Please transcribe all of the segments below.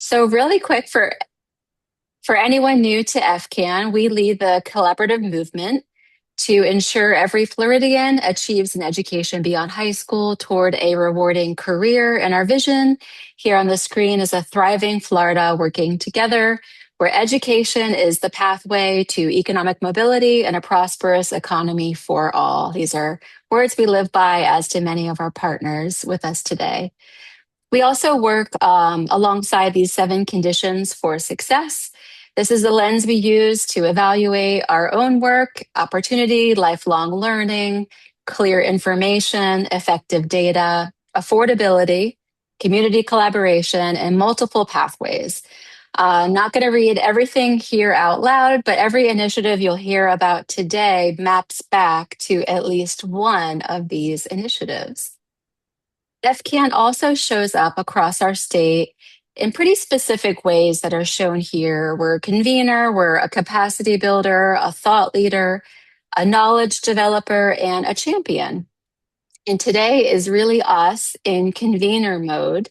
So really quick for anyone new to FCAN, we lead the collaborative movement to ensure every Floridian achieves an education beyond high school toward a rewarding career. And our vision here on the screen is a thriving Florida working together, where education is the pathway to economic mobility and a prosperous economy for all. These are words we live by, as do many of our partners with us today. We also work alongside these 7 conditions for success. This is the lens we use to evaluate our own work, opportunity, lifelong learning, clear information, effective data, affordability, community collaboration, and multiple pathways. I'm not going to read everything here out loud, but every initiative you'll hear about today maps back to at least one of these initiatives. FCAN also shows up across our state in pretty specific ways that are shown here. We're a convener, we're a capacity builder, a thought leader, a knowledge developer, and a champion. And today is really us in convener mode,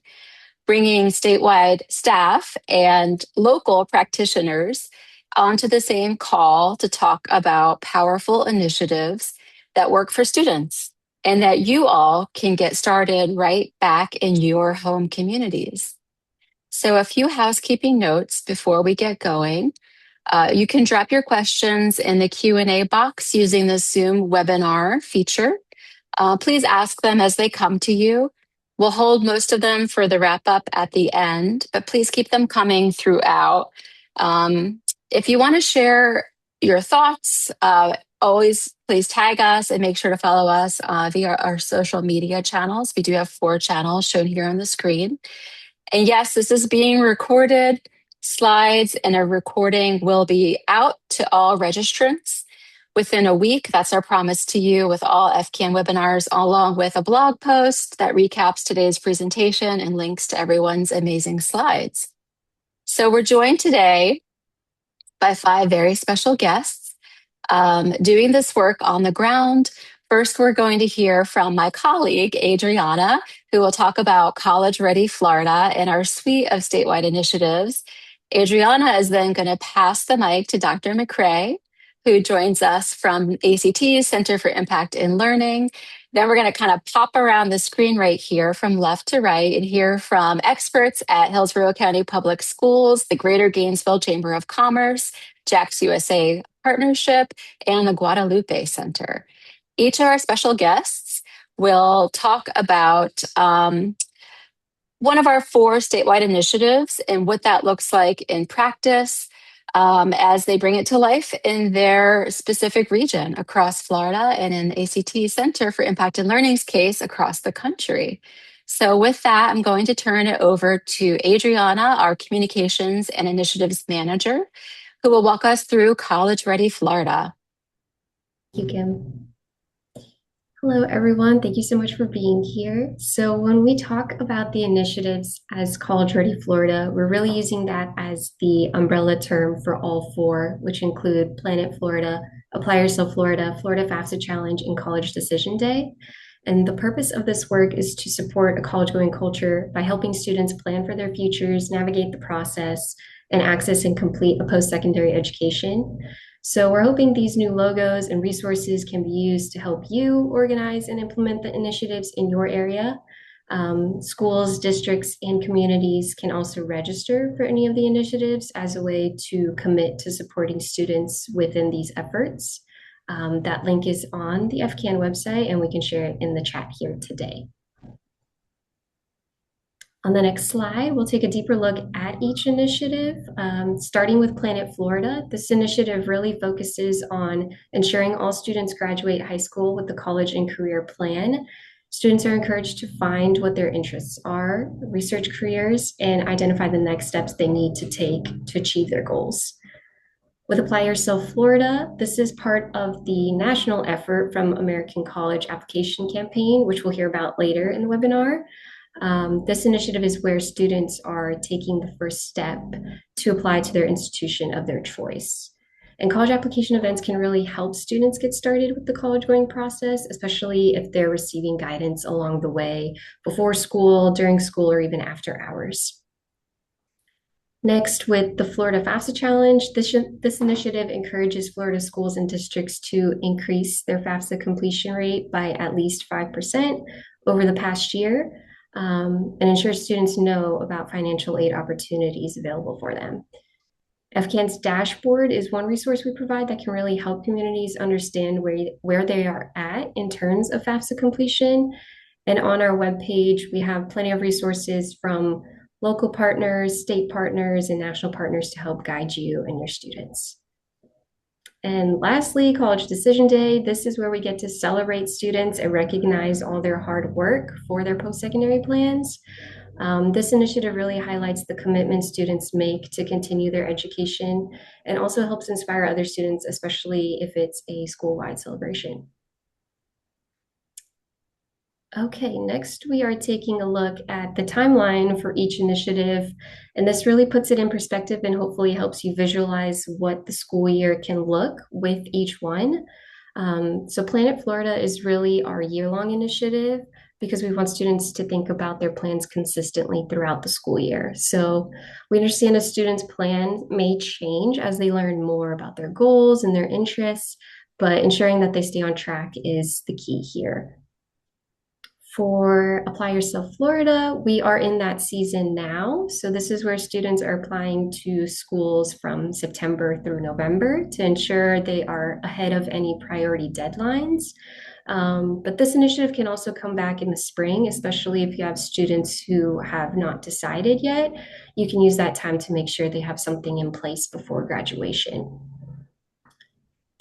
bringing statewide staff and local practitioners onto the same call to talk about powerful initiatives that work for students and that you all can get started right back in your home communities. So a few housekeeping notes before we get going. You can drop your questions in the Q&A box using the Zoom webinar feature. Please ask them as they come to you. We'll hold most of them for the wrap up at the end, but please keep them coming throughout. If you want to share your thoughts, always please tag us and make sure to follow us via our social media channels. We do have 4 channels shown here on the screen. And yes, this is being recorded. Slides and a recording will be out to all registrants within a week. That's our promise to you with all FCAN webinars, along with a blog post that recaps today's presentation and links to everyone's amazing slides. So we're joined today by 5 very special guests doing this work on the ground. First, we're going to hear from my colleague, Adriana, who will talk about College Ready Florida and our suite of statewide initiatives. Adriana is then going to pass the mic to Dr. McCrae, who joins us from ACT's Center for Impact in Learning. Then we're going to kind of pop around the screen right here from left to right and hear from experts at Hillsborough County Public Schools, the Greater Gainesville Chamber of Commerce, Jax USA Partnership, and the Guadalupe Center. Each of our special guests will talk about one of our 4 statewide initiatives and what that looks like in practice as they bring it to life in their specific region across Florida and in ACT Center for Impact and Learning's case across the country. So with that, I'm going to turn it over to Adriana, our Communications and Initiatives Manager, who will walk us through College Ready Florida. Thank you, Kim. Hello, everyone. Thank you so much for being here. So when we talk about the initiatives as College Ready Florida, we're really using that as the umbrella term for all 4, which include Planet Florida, Apply Yourself Florida, Florida FAFSA Challenge, and College Decision Day. And the purpose of this work is to support a college-going culture by helping students plan for their futures, navigate the process, and access and complete a post-secondary education. So we're hoping these new logos and resources can be used to help you organize and implement the initiatives in your area. Schools, districts, and communities can also register for any of the initiatives as a way to commit to supporting students within these efforts. That link is on the FCAN website, and we can share it in the chat here today. On the next slide, we'll take a deeper look at each initiative, starting with Planet Florida. This initiative really focuses on ensuring all students graduate high school with the college and career plan. Students are encouraged to find what their interests are, research careers, and identify the next steps they need to take to achieve their goals. With Apply Yourself Florida, this is part of the national effort from American College Application Campaign, which we'll hear about later in the webinar. This initiative is where students are taking the first step to apply to their institution of their choice. And college application events can really help students get started with the college going process, especially if they're receiving guidance along the way, before school, during school, or even after hours. Next, with the Florida FAFSA Challenge, this initiative encourages Florida schools and districts to increase their FAFSA completion rate by at least 5% over the past year, and ensures students know about financial aid opportunities available for them. FCAN's dashboard is one resource we provide that can really help communities understand where they are at in terms of FAFSA completion. And on our webpage, we have plenty of resources from local partners, state partners, and national partners to help guide you and your students. And lastly, College Decision Day. This is where we get to celebrate students and recognize all their hard work for their post-secondary plans. This initiative really highlights the commitment students make to continue their education and also helps inspire other students, especially if it's a school-wide celebration. Okay, next we are taking a look at the timeline for each initiative, and this really puts it in perspective and hopefully helps you visualize what the school year can look with each one. So Planet Florida is really our year-long initiative because we want students to think about their plans consistently throughout the school year. So we understand a student's plan may change as they learn more about their goals and their interests, but ensuring that they stay on track is the key here. For Apply Yourself Florida, we are in that season now. So this is where students are applying to schools from September through November to ensure they are ahead of any priority deadlines. But this initiative can also come back in the spring, especially if you have students who have not decided yet. You can use that time to make sure they have something in place before graduation.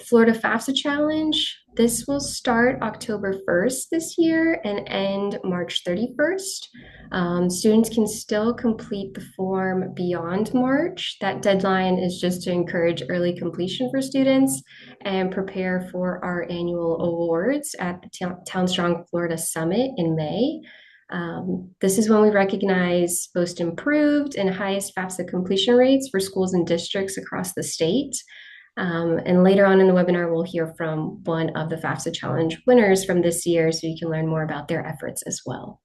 Florida FAFSA Challenge. This will start October 1st this year and end March 31st. Students can still complete the form beyond March. That deadline is just to encourage early completion for students and prepare for our annual awards at the Town Strong Florida Summit in May. This is when we recognize most improved and highest FAFSA completion rates for schools and districts across the state. And later on in the webinar, we'll hear from one of the FAFSA Challenge winners from this year so you can learn more about their efforts as well.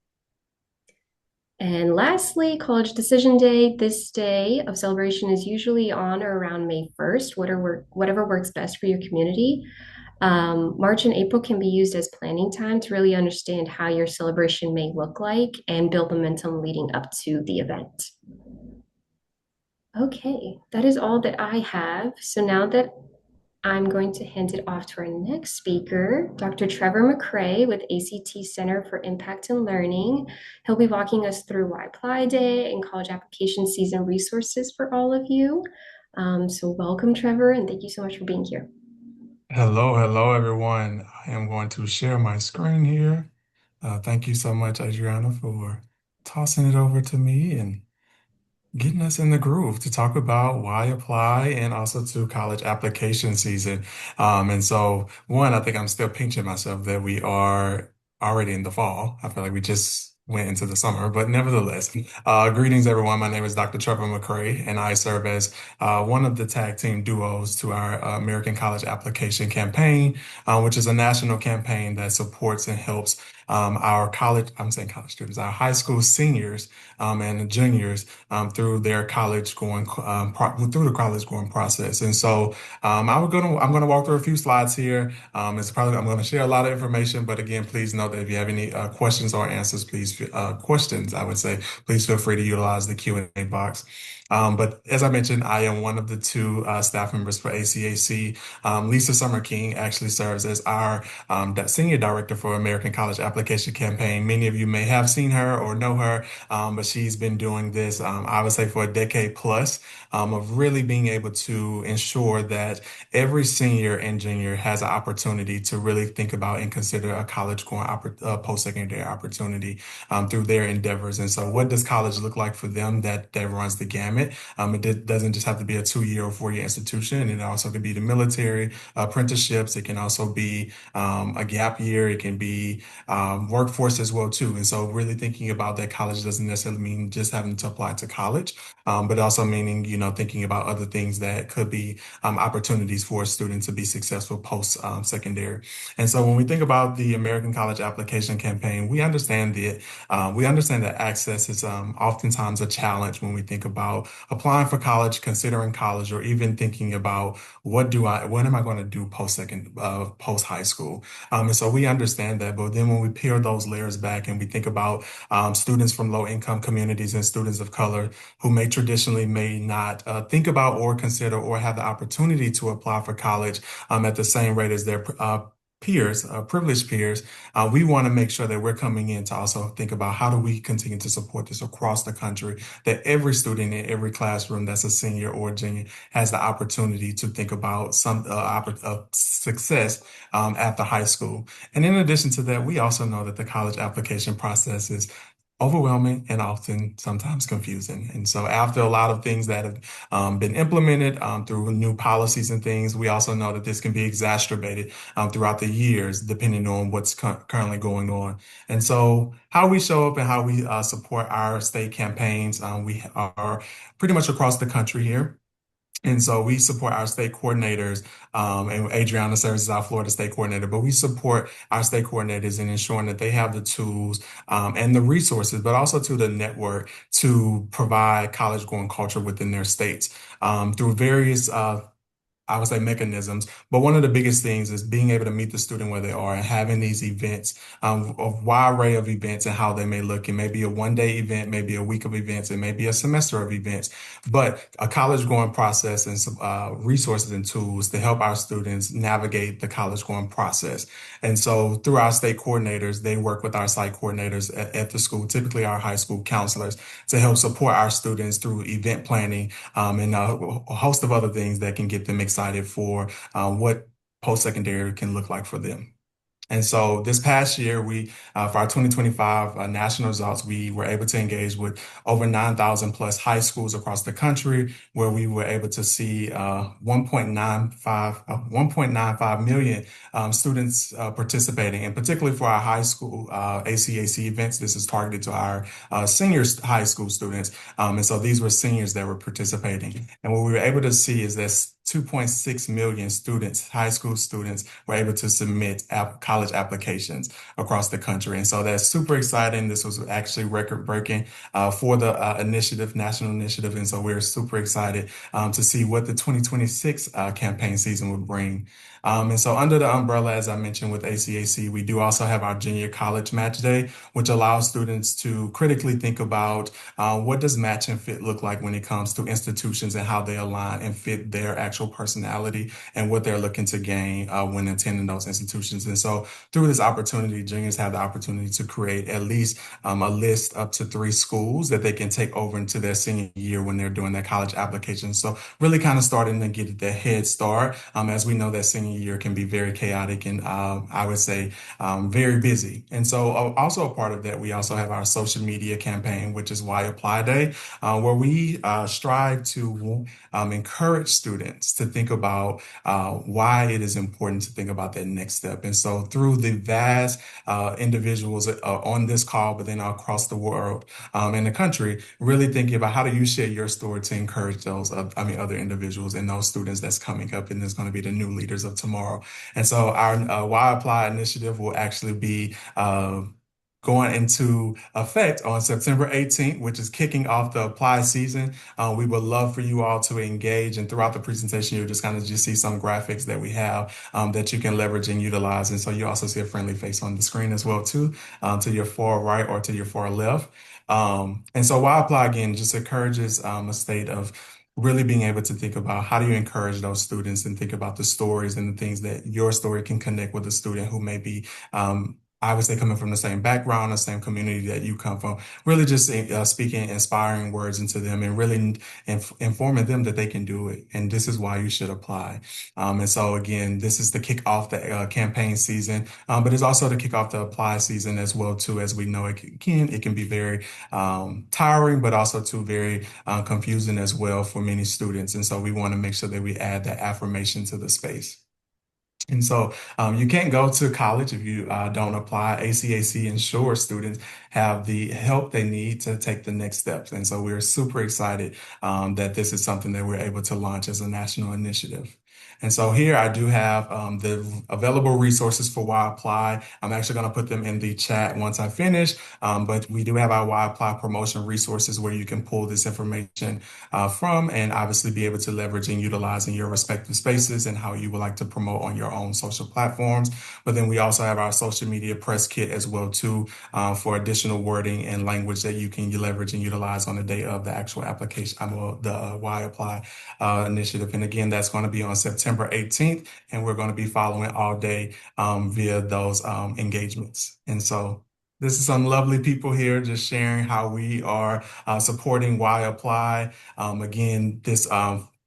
And lastly, College Decision Day. This day of celebration is usually on or around May 1st, whatever works best for your community. March and April can be used as planning time to really understand how your celebration may look like and build momentum leading up to the event. Okay, that is all that I have. So now that I'm going to hand it off to our next speaker, Dr. Trevor McCray with ACT Center for Impact and Learning. He'll be walking us through Why Apply Day and college application season resources for all of you. So welcome, Trevor, and thank you so much for being here. Hello, everyone. I am going to share my screen here. Thank you so much, Adriana, for tossing it over to me and getting us in the groove to talk about why apply and also to college application season. And so one, I think I'm still pinching myself that we are already in the fall. I feel like we just went into the summer, but nevertheless, greetings everyone. My name is Dr. Trevor McCray, and I serve as one of the tag team duos to our American College Application Campaign, which is a national campaign that supports and helps I'm saying college students, our high school seniors and juniors through their through the college going process. And so I'm gonna walk through a few slides here. I'm gonna share a lot of information, but again, please note that if you have any questions or answers, questions, I would say, please feel free to utilize the Q&A box. But as I mentioned, I am one of the two staff members for ACAC. Lisa Summer King actually serves as our senior director for American College Application Campaign. Many of you may have seen her or know her, but she's been doing this, I would say, for a decade plus of really being able to ensure that every senior and junior has an opportunity to really think about and consider a college going post-secondary opportunity through their endeavors. And so what does college look like for them that runs the gamut? It doesn't just have to be a 2-year or 4-year institution. It also could be the military, apprenticeships. It can also be a gap year. It can be workforce as well too. And so really thinking about that college doesn't necessarily mean just having to apply to college, but also meaning, thinking about other things that could be opportunities for a student to be successful post secondary. And so when we think about the American College Application Campaign, we understand that access is oftentimes a challenge when we think about applying for college, considering college, or even thinking about what am I going to do post high school? And so we understand that, but then when we peel those layers back and we think about students from low income communities and students of color who may not think about or consider or have the opportunity to apply for college at the same rate as their peers, privileged peers, we want to make sure that we're coming in to also think about how do we continue to support this across the country, that every student in every classroom that's a senior or a junior has the opportunity to think about some success after high school. And in addition to that, we also know that the college application process is overwhelming and often sometimes confusing. And so after a lot of things that have been implemented through new policies and things, we also know that this can be exacerbated throughout the years, depending on what's currently going on. And so how we show up and how we support our state campaigns, we are pretty much across the country here. And so we support our state coordinators, and Adriana serves as our Florida state coordinator, but we support our state coordinators in ensuring that they have the tools, and the resources, but also to the network to provide college going culture within their states, through various, I would say mechanisms, but one of the biggest things is being able to meet the student where they are and having these events, a wide array of events and how they may look. It may be a one-day event, maybe a week of events, it may be a semester of events, but a college going process and some resources and tools to help our students navigate the college going process. And so through our state coordinators, they work with our site coordinators at the school, typically our high school counselors, to help support our students through event planning, and a host of other things that can get them excited for what post-secondary can look like for them. And so this past year, for our 2025 national results, we were able to engage with over 9,000 plus high schools across the country, where we were able to see 1.95 million students participating, and particularly for our high school ACAC events. This is targeted to our senior high school students. And so these were seniors that were participating. And what we were able to see is that 2.6 million students, high school students, were able to submit college applications across the country. And so that's super exciting. This was actually record breaking for the national initiative. And so we're super excited to see what the 2026 campaign season will bring. And so under the umbrella, as I mentioned with ACAC, we do also have our junior college match day, which allows students to critically think about what does match and fit look like when it comes to institutions and how they align and fit their actual personality and what they're looking to gain when attending those institutions. And so through this opportunity, juniors have the opportunity to create at least a list up to 3 schools that they can take over into their senior year when they're doing their college application. So really kind of starting to get their head start, as we know that senior year can be very chaotic and I would say very busy. And so also a part of that, we also have our social media campaign, which is Why Apply Day, where we strive to encourage students to think about why it is important to think about that next step. And so through the vast individuals on this call, but then across the world and the country, really thinking about how do you share your story to encourage those, other individuals and those students that's coming up and is going to be the new leaders of tomorrow. And so our Why Apply initiative will actually be going into effect on September 18th, which is kicking off the apply season. We would love for you all to engage, and throughout the presentation, you'll just kind of just see some graphics that we have that you can leverage and utilize. And so you also see a friendly face on the screen as well too, to your far right or to your far left. And so Why Apply again just encourages a state of really being able to think about how do you encourage those students and think about the stories and the things that your story can connect with a student who may be I would say coming from the same background, the same community that you come from, really just speaking inspiring words into them and really informing them that they can do it. And this is why you should apply. And so again, this is to kick off the campaign season, but it's also to kick off the apply season as well too. As we know, it can be very tiring, but also too very confusing as well for many students. And so we want to make sure that we add that affirmation to the space. And so you can't go to college if you don't apply. ACAC ensures students have the help they need to take the next steps. And so we're super excited that this is something that we're able to launch as a national initiative. And so here I do have the available resources for why apply. I'm actually going to put them in the chat once I finish. But we do have our why apply promotion resources where you can pull this information from and obviously be able to leverage and utilize in your respective spaces and how you would like to promote on your own social platforms. But then we also have our social media press kit as well too, for additional wording and language that you can leverage and utilize on the day of the actual application, the why apply initiative. And again, that's going to be on September 18th, and we're going to be following all day via those engagements. And so this is some lovely people here just sharing how we are supporting Why Apply. Again, this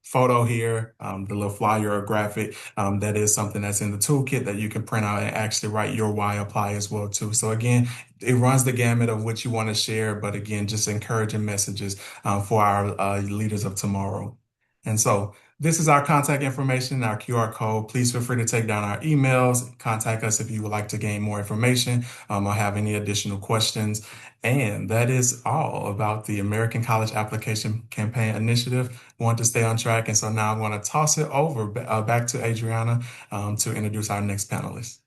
photo here, the little flyer or graphic, that is something that's in the toolkit that you can print out and actually write your Why Apply as well too. So again, it runs the gamut of what you want to share, but again, just encouraging messages for our leaders of tomorrow. And so this is our contact information, our QR code. Please feel free to take down our emails, contact us if you would like to gain more information or have any additional questions. And that is all about the American College Application Campaign Initiative. Want to stay on track. And so now I'm going to toss it over back to Adriana to introduce our next panelist.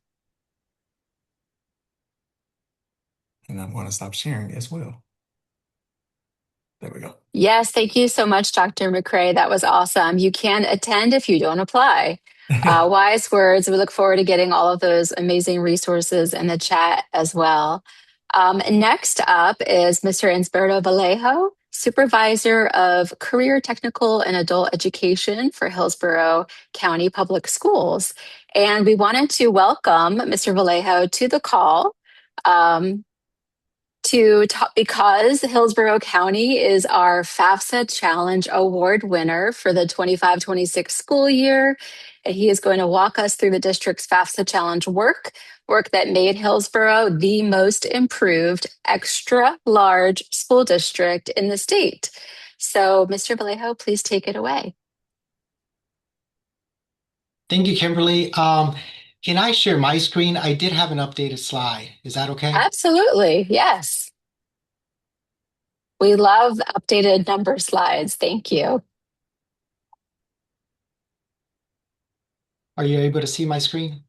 And I'm going to stop sharing as well. There we go. Yes, thank you so much, Dr. McCrae. That was awesome. You can attend if you don't apply. Wise words. We look forward to getting all of those amazing resources in the chat as well. Next up is Mr. Insberto Vallejo, Supervisor of Career Technical and Adult Education for Hillsborough County Public Schools. And we wanted to welcome Mr. Vallejo to the call. Because Hillsborough County is our FAFSA Challenge Award winner for the 25-26 school year. And he is going to walk us through the district's FAFSA Challenge work that made Hillsborough the most improved extra large school district in the state. So, Mr. Vallejo, please take it away. Thank you, Kimberly. Can I share my screen? I did have an updated slide. Is that okay? Absolutely. Yes. We love updated number slides. Thank you. Are you able to see my screen?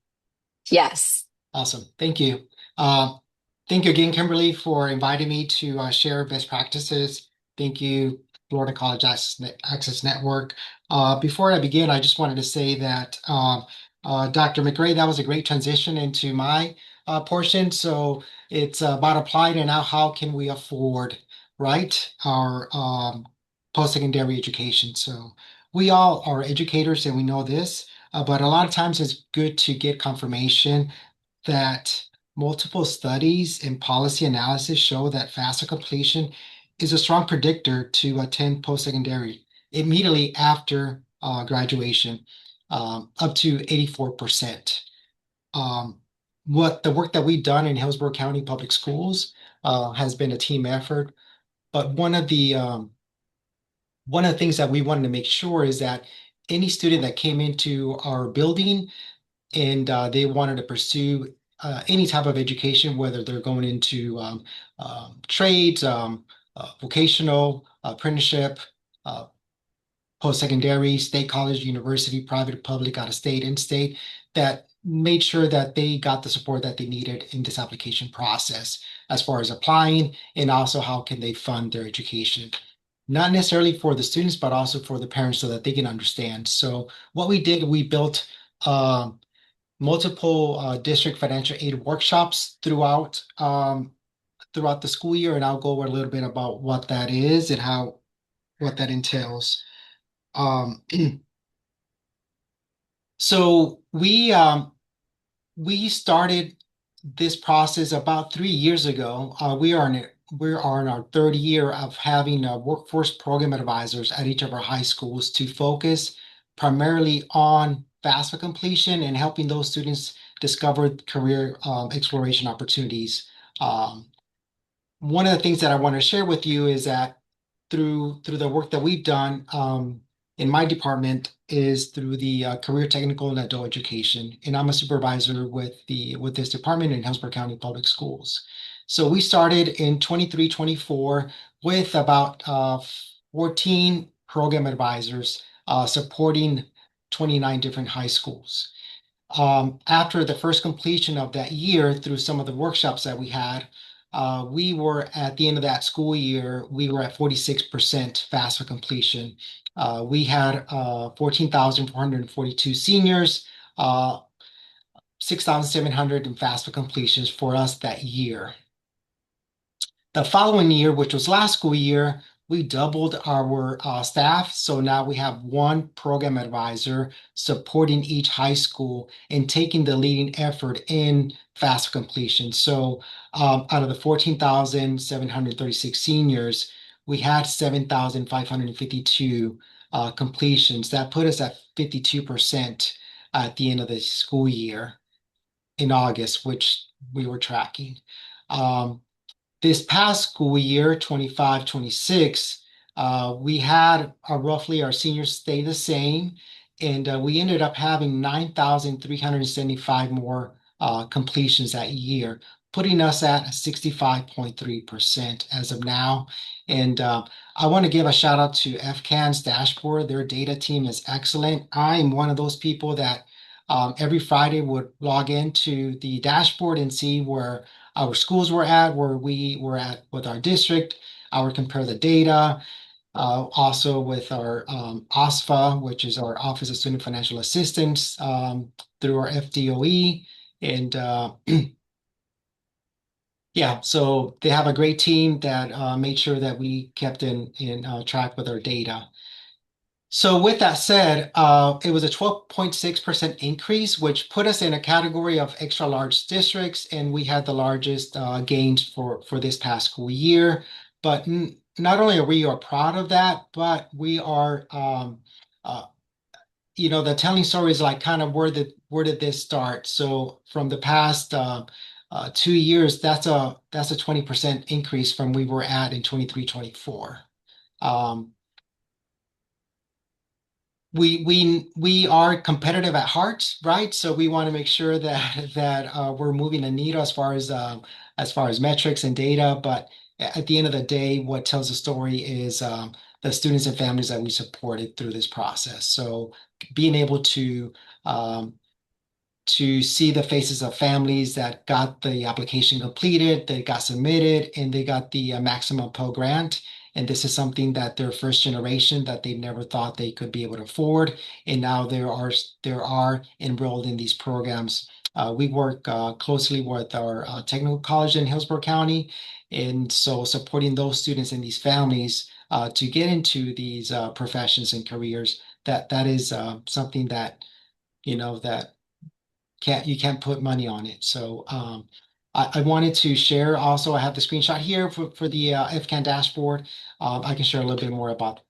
Yes. Awesome. Thank you. Thank you again, Kimberly, for inviting me to share best practices. Thank you, Florida College Access Network. Before I begin, I just wanted to say that Dr. McRae, that was a great transition into my portion. So it's about applied and now how can we afford, right, our post-secondary education. So we all are educators and we know this, but a lot of times it's good to get confirmation that multiple studies and policy analysis show that FAFSA completion is a strong predictor to attend post-secondary immediately after graduation, up to 84%. What the work that we've done in Hillsborough County Public Schools has been a team effort, but one of the things that we wanted to make sure is that any student that came into our building and they wanted to pursue any type of education, whether they're going into trades, vocational, apprenticeship, post-secondary, state college, university, private, public, out of state, in-state, that made sure that they got the support that they needed in this application process as far as applying and also how can they fund their education. Not necessarily for the students, but also for the parents so that they can understand. So what we did, we built multiple district financial aid workshops throughout the school year, and I'll go over a little bit about what that is and what that entails. So we started this process about 3 years ago. We are in our third year of having workforce program advisors at each of our high schools to focus primarily on FAFSA completion and helping those students discover career exploration opportunities. One of the things that I want to share with you is that through the work that we've done in my department is through the career technical and adult education, and I'm a supervisor with this department in Hillsborough County Public Schools. So we started in 23-24 with about 14 program advisors supporting 29 different high schools. After the first completion of that year, through some of the workshops that we had, we were at the end of that school year, we were at 46% FAFSA completion. We had 14,442 seniors, 6,700 in FAFSA completions for us that year. The following year, which was last school year, we doubled our staff. So now we have one program advisor supporting each high school and taking the leading effort in FAFSA completion. So out of the 14,736 seniors, we had 7,552 completions. That put us at 52% at the end of the school year in August, which we were tracking. This past school year, 25-26, we had roughly our seniors stay the same, and we ended up having 9,375 more completions that year, putting us at 65.3% as of now. And I want to give a shout out to FCAN'S dashboard. Their data team is excellent. I'm one of those people that every Friday would log into the dashboard and see where our schools were at, where we were at with our district. I would compare the data, also with our OSFA, which is our Office of Student Financial Assistance, through our FDOE. And yeah, so they have a great team that made sure that we kept in track with our data. So with that said, it was a 12.6% increase, which put us in a category of extra large districts, and we had the largest gains for this past school year. But not only are we proud of that, but we are, the telling story is like kind of where did this start? So from the past 2 years, that's a 20% increase from we were at in 23-24. We are competitive at heart, right? So we want to make sure that we're moving the needle as far as metrics and data. But at the end of the day, what tells the story is the students and families that we supported through this process. So being able to see the faces of families that got the application completed, they got submitted, and they got the maximum Pell Grant. And this is something that their first generation that they never thought they could be able to afford. And now there are enrolled in these programs. We work closely with our technical college in Hillsborough County. And so supporting those students and these families to get into these professions and careers, that is something that, that you can't put money on it. So I wanted to share also, I have the screenshot here for the FCAN dashboard. I can share a little bit more about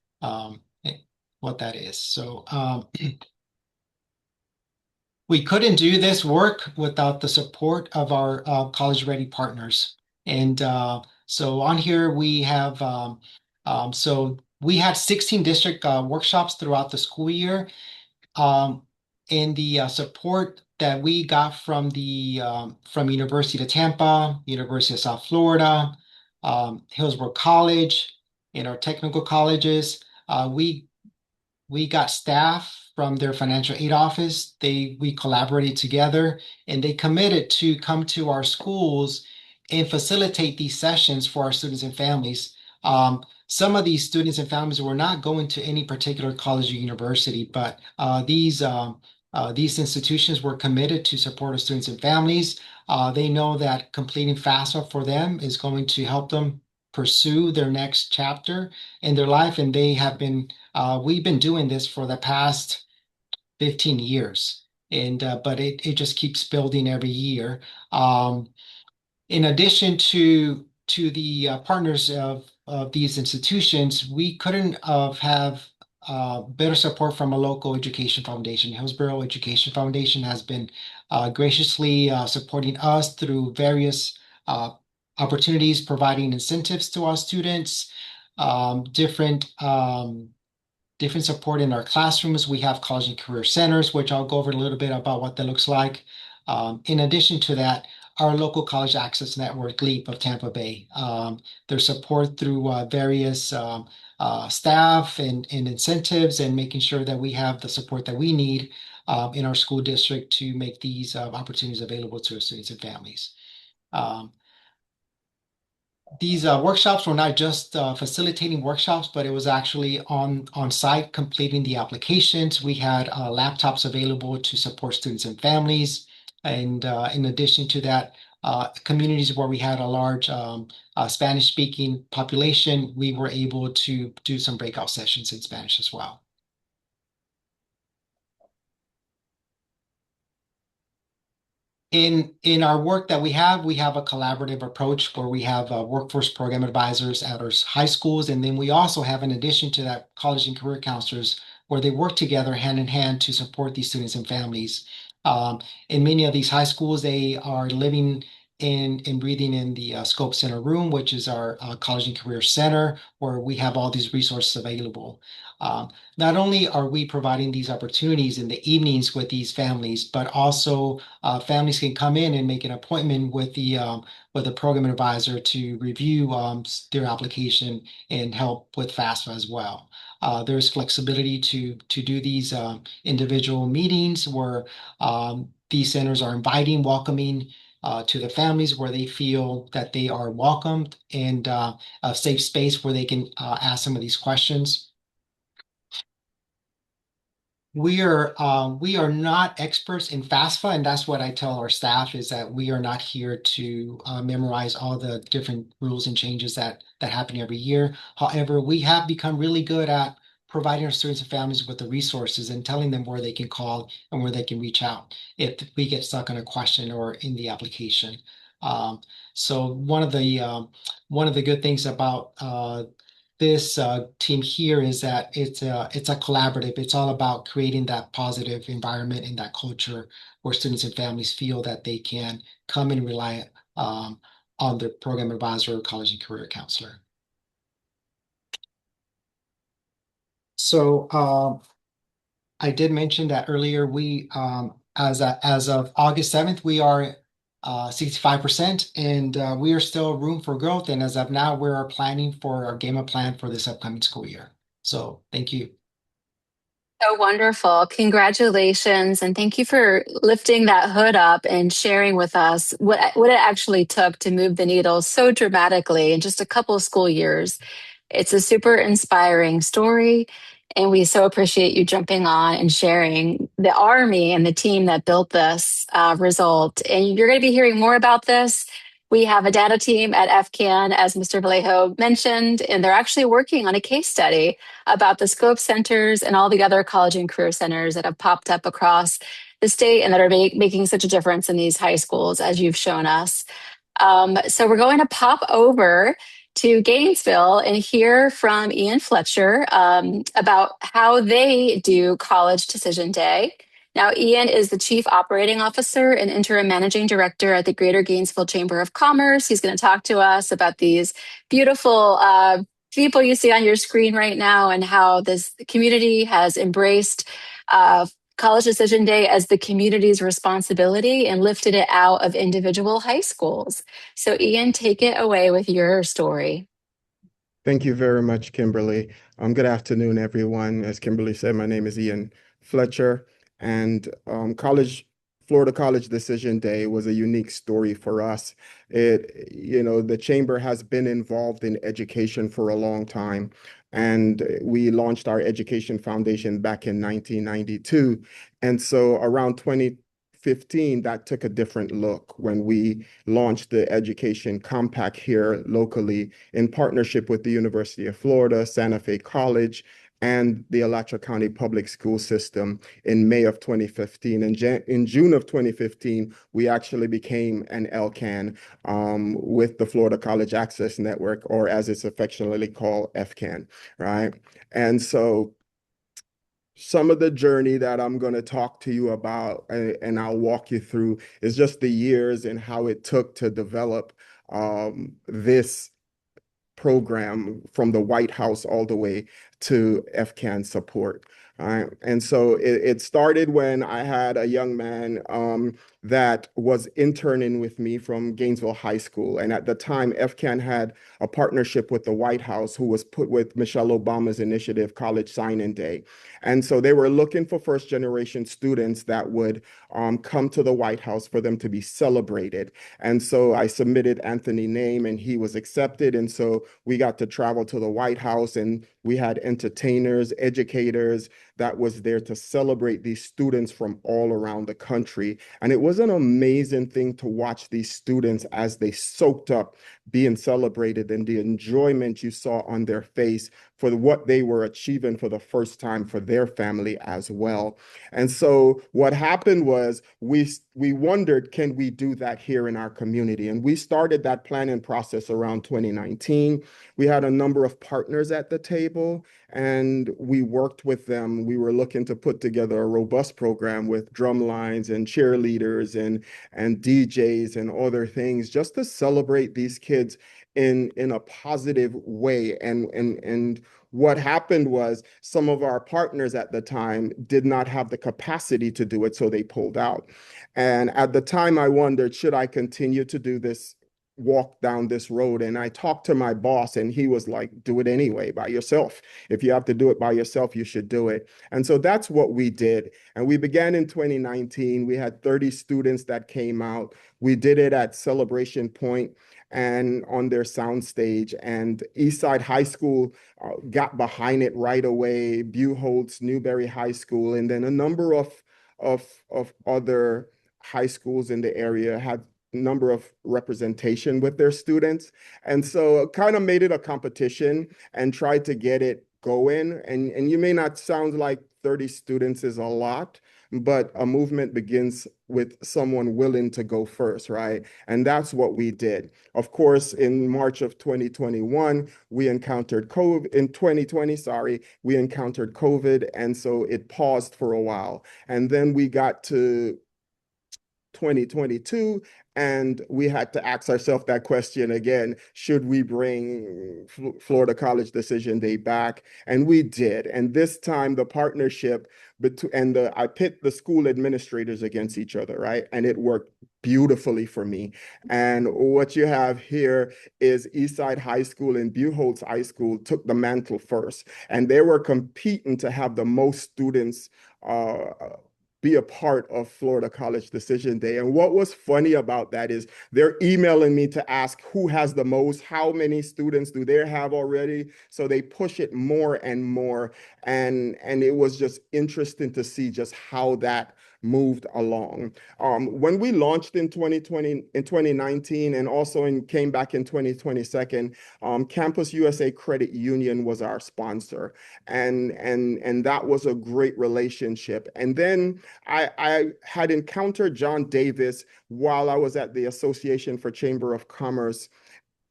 what that is. So we couldn't do this work without the support of our College Ready partners. And so on here we have, so we had 16 district workshops throughout the school year. And the support that we got from University of Tampa, University of South Florida, Hillsborough College, and our technical colleges, we got staff from their financial aid office. We collaborated together, and they committed to come to our schools and facilitate these sessions for our students and families. Some of these students and families were not going to any particular college or university, but these institutions were committed to support our students and families. They know that completing FAFSA for them is going to help them pursue their next chapter in their life. And we've been doing this for the past 15 years. And but it just keeps building every year. In addition to the partners of these institutions, we couldn't have better support from a local education foundation. Hillsborough Education Foundation has been graciously supporting us through various opportunities, providing incentives to our students, different support in our classrooms. We have college and career centers, which I'll go over a little bit about what that looks like. In addition to that, our local college access network, LEAP of Tampa Bay, their support through various staff and incentives, and making sure that we have the support that we need in our school district to make these opportunities available to our students and families. Um, these workshops were not just facilitating workshops, but it was actually on site completing the applications. We had laptops available to support students and families. And in addition to that, communities where we had a large Spanish speaking population, we were able to do some breakout sessions in Spanish as well. In our work that we have a collaborative approach where we have workforce program advisors at our high schools, and then we also have, in addition to that, college and career counselors where they work together hand in hand to support these students and families. In many of these high schools, they are living in and breathing in the Scope Center room, which is our college and career center, where we have all these resources available. Not only are we providing these opportunities in the evenings with these families, but also families can come in and make an appointment with the program advisor to review their application and help with FAFSA as well. There's flexibility to do these individual meetings where these centers are inviting, welcoming to the families where they feel that they are welcomed, and a safe space where they can ask some of these questions. We are not experts in FAFSA, and that's what I tell our staff, is that we are not here to memorize all the different rules and changes that happen every year. However, we have become really good at providing our students and families with the resources and telling them where they can call and where they can reach out if we get stuck on a question or in the application. So one of the good things about this team here is that it's a collaborative. It's all about creating that positive environment and that culture where students and families feel that they can come and rely on their program advisor or college and career counselor. So I did mention that earlier. We as of August 7th, we are 65%, and we are still room for growth. And as of now, we're planning for our game plan for this upcoming school year. So thank you. So wonderful. Congratulations. And thank you for lifting that hood up and sharing with us what it actually took to move the needle so dramatically in just a couple of school years. It's a super inspiring story. And we so appreciate you jumping on and sharing the Army and the team that built this result. And you're going to be hearing more about this. We have a data team at FCAN, as Mr. Vallejo mentioned, and they're actually working on a case study about the scope centers and all the other college and career centers that have popped up across the state and that are making such a difference in these high schools, as you've shown us. So we're going to pop over to Gainesville and hear from Ian Fletcher about how they do College Decision Day. Now, Ian is the Chief Operating Officer and Interim Managing Director at the Greater Gainesville Chamber of Commerce. He's going to talk to us about these beautiful people you see on your screen right now and how this community has embraced College Decision Day as the community's responsibility and lifted it out of individual high schools. So, Ian, take it away with your story. Thank you very much, Kimberly. Good afternoon, everyone. As Kimberly said, my name is Ian Fletcher, and Florida College Decision Day was a unique story for us. The Chamber has been involved in education for a long time, and we launched our education foundation back in 1992. And so around 2015, that took a different look when we launched the Education Compact here locally in partnership with the University of Florida, Santa Fe College, and the Alachua County Public School System in May of 2015. And in June of 2015, we actually became an LCAN with the Florida College Access Network, or as it's affectionately called, FCAN, right? And so some of the journey that I'm going to talk to you about and I'll walk you through is just the years and how it took to develop this program from the White House all the way to FCAN support. And so it started when I had a young man that was interning with me from Gainesville High School. And at the time, FCAN had a partnership with the White House, who was put with Michelle Obama's initiative, College Sign-In Day. And so they were looking for first generation students that would come to the White House for them to be celebrated. And so I submitted Anthony's name and he was accepted. And so we got to travel to the White House and we had entertainers, educators that was there to celebrate these students from all around the country. And it was an amazing thing to watch these students as they soaked up being celebrated and the enjoyment you saw on their face for what they were achieving for the first time for their family as well. And so what happened was we wondered, can we do that here in our community? And we started that planning process around 2019. We had a number of partners at the table and we worked with them. We were looking to put together a robust program with drum lines and cheerleaders and DJs and other things just to celebrate these kids in a positive way. And what happened was some of our partners at the time did not have the capacity to do it, so they pulled out. And at the time, I wondered, should I continue to do this, walk down this road? And I talked to my boss, and he was like, do it anyway by yourself. If you have to do it by yourself, you should do it. And so that's what we did. And we began in 2019. We had 30 students that came out. We did it at Celebration Point and on their soundstage. And Eastside High School got behind it right away. Buchholz, Newberry High School, and then a number of other high schools in the area had number of representation with their students. And so kind of made it a competition and tried to get it going. And you may not sound like 30 students is a lot, but a movement begins with someone willing to go first, right? And that's what we did. Of course, in March of 2021, we encountered COVID, in 2020, sorry, we encountered COVID. And so it paused for a while. And then we got to 2022, and we had to ask ourselves that question again, should we bring Florida College Decision Day back? And we did. And this time the partnership and I pit the school administrators against each other, right? And it worked beautifully for me. And what you have here is Eastside High School and Buchholz High School took the mantle first, and they were competing to have the most students be a part of Florida College Decision Day. And what was funny about that is they're emailing me to ask who has the most, how many students do they have already? So they push it more and more. And it was just interesting to see just how that moved along. When we launched in 2019, and also came back in 2022, Campus USA Credit Union was our sponsor. And that was a great relationship. And then I had encountered John Davis while I was at the Association for Chamber of Commerce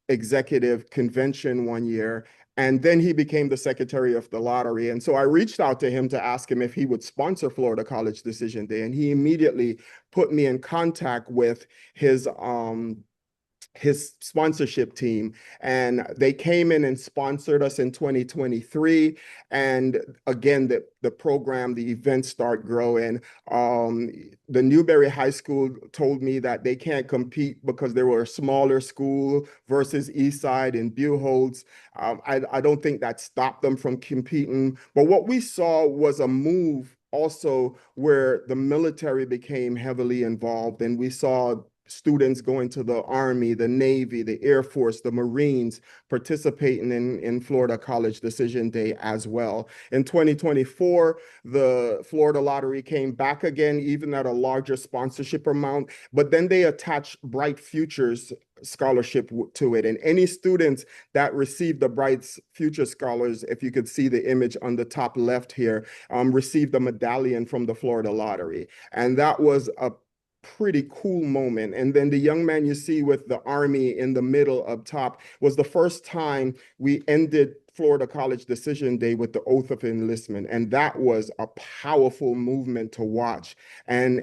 executive convention one year. And then he became the secretary of the lottery. And so I reached out to him to ask him if he would sponsor Florida College Decision Day. And he immediately put me in contact with his sponsorship team, and they came in and sponsored us in 2023. And again, the program, the events start growing. The Newberry High School told me that they can't compete because they were a smaller school versus Eastside and Buchholz. I don't think that stopped them from competing. But what we saw was a move also where the military became heavily involved, and we saw students going to the Army, the Navy, the Air Force, the Marines participating in Florida College Decision Day as well. In 2024, the Florida Lottery came back again, even at a larger sponsorship amount, but then they attached Bright Futures scholarship to it. And any students that received the Bright Future Scholars, if you could see the image on the top left here, received a medallion from the Florida Lottery. And that was a pretty cool moment. And then the young man you see with the Army in the middle up top was the first time we ended Florida College Decision Day with the oath of enlistment, and that was a powerful movement to watch. And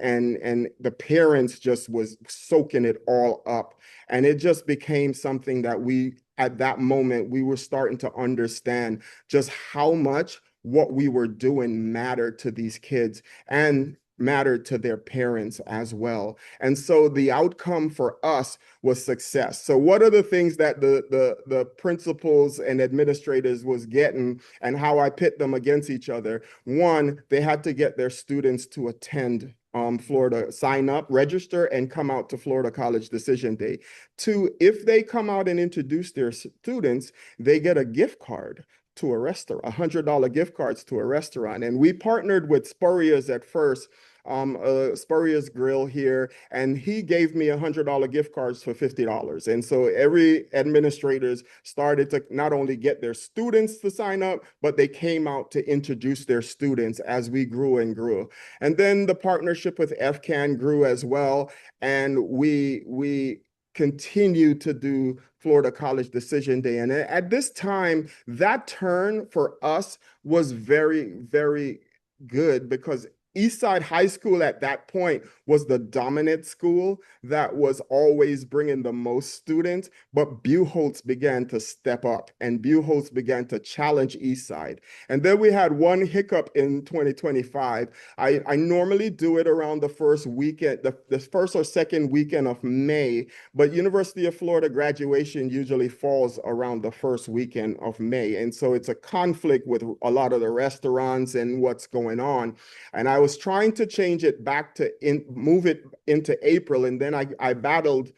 the parents just was soaking it all up, and it just became something that we at that moment we were starting to understand just how much what we were doing mattered to these kids and mattered to their parents as well. And so the outcome for us was success. So what are the things that the principals and administrators was getting and how I pit them against each other? One, they had to get their students to attend Florida, sign up, register, and come out to Florida College Decision Day. Two, if they come out and introduce their students, they get a gift card to a restaurant, $100 gift cards to a restaurant. And we partnered with Spurrier's at first, Spurrier's Grill here, and he gave me $100 gift cards for $50. And so every administrators started to not only get their students to sign up, but they came out to introduce their students as we grew and grew. And then the partnership with FCAN grew as well. And we continue to do Florida College Decision Day. And at this time, that turn for us was very, very good because Eastside High School at that point was the dominant school that was always bringing the most students, but Buchholz began to step up and Buchholz began to challenge Eastside. And then we had one hiccup in 2025. I normally do it around the first weekend, the first or second weekend of May, but University of Florida graduation usually falls around the first weekend of May. And so it's a conflict with a lot of the restaurants and what's going on. And I was trying to change it back to move it into April, and then I battled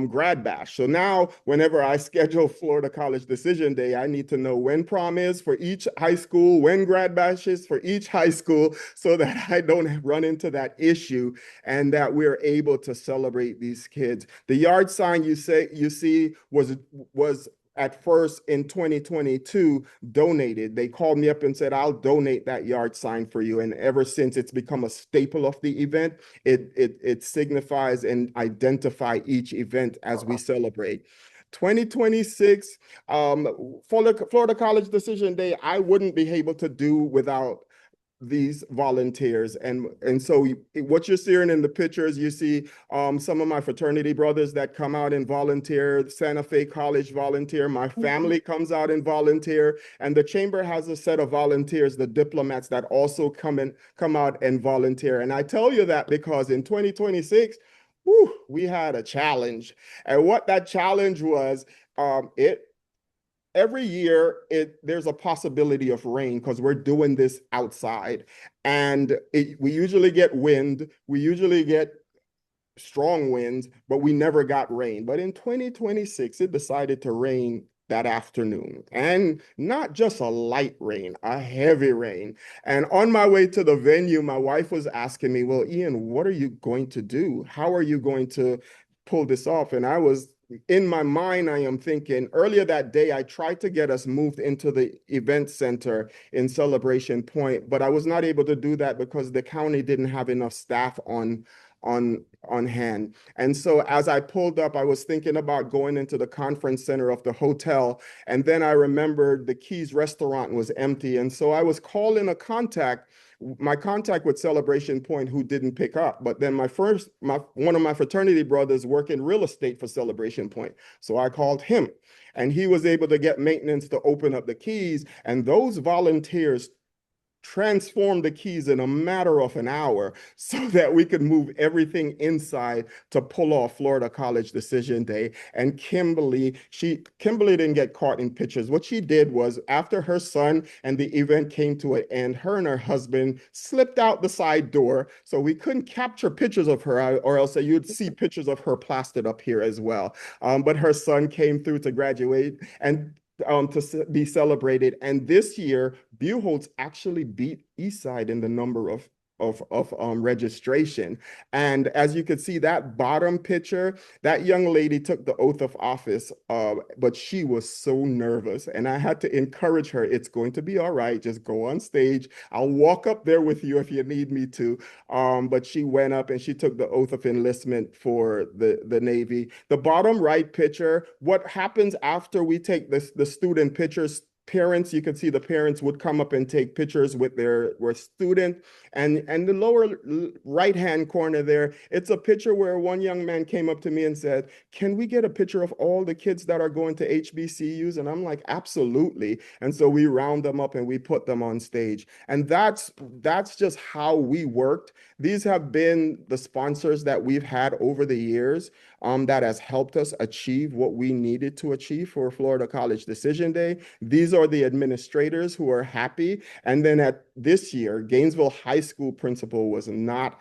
Grad Bash. So now whenever I schedule Florida College Decision Day, I need to know when prom is for each high school, when Grad Bash is for each high school, so that I don't run into that issue and that we're able to celebrate these kids. The yard sign you see was at first in 2022 donated. They called me up and said, I'll donate that yard sign for you. And ever since, it's become a staple of the event. It signifies and identify each event as we celebrate. 2026, Florida College Decision Day, I wouldn't be able to do without these volunteers. And so what you're seeing in the pictures, you see some of my fraternity brothers that come out and volunteer, Santa Fe College volunteer, my family comes out and volunteer, and the chamber has a set of volunteers, the diplomats that also come out and volunteer. And I tell you that because in 2026, we had a challenge. And what that challenge was, every year there's a possibility of rain because we're doing this outside, and we usually get wind, we usually get strong winds, but we never got rain. But in 2026, it decided to rain that afternoon, and not just a light rain, a heavy rain. And on my way to the venue, my wife was asking me, well, Ian, what are you going to do? How are you going to pull this off? And I was in my mind, I am thinking earlier that day, I tried to get us moved into the event center in Celebration Point, but I was not able to do that because the county didn't have enough staff on hand. And so as I pulled up, I was thinking about going into the conference center of the hotel. And then I remembered the Keys restaurant was empty. And so I was calling my contact with Celebration Point, who didn't pick up. But then one of my fraternity brothers work in real estate for Celebration Point. So I called him, and he was able to get maintenance to open up the Keys. And those volunteers transform the Keys in a matter of an hour so that we could move everything inside to pull off Florida College Decision Day. And Kimberly didn't get caught in pictures. What she did was, after her son and the event came to an end, her and her husband slipped out the side door, so we couldn't capture pictures of her, or else you'd see pictures of her plastered up here as well. But her son came through to graduate and to be celebrated. And this year, Buchholz actually beat Eastside in the number of registration. And as you could see, that bottom picture, that young lady took the oath of office, but she was so nervous. And I had to encourage her, it's going to be all right. Just go on stage. I'll walk up there with you if you need me to. But she went up and she took the oath of enlistment for the Navy. The bottom right picture, what happens after we take the student pictures, parents, you could see the parents would come up and take pictures with their student. And the lower right-hand corner there, it's a picture where one young man came up to me and said, "Can we get a picture of all the kids that are going to HBCUs?" And I'm like, "Absolutely." And so we round them up and we put them on stage. And that's just how we worked. These have been the sponsors that we've had over the years, that has helped us achieve what we needed to achieve for Florida College Decision Day. These are the administrators who are happy. And then at this year, Gainesville High School principal was not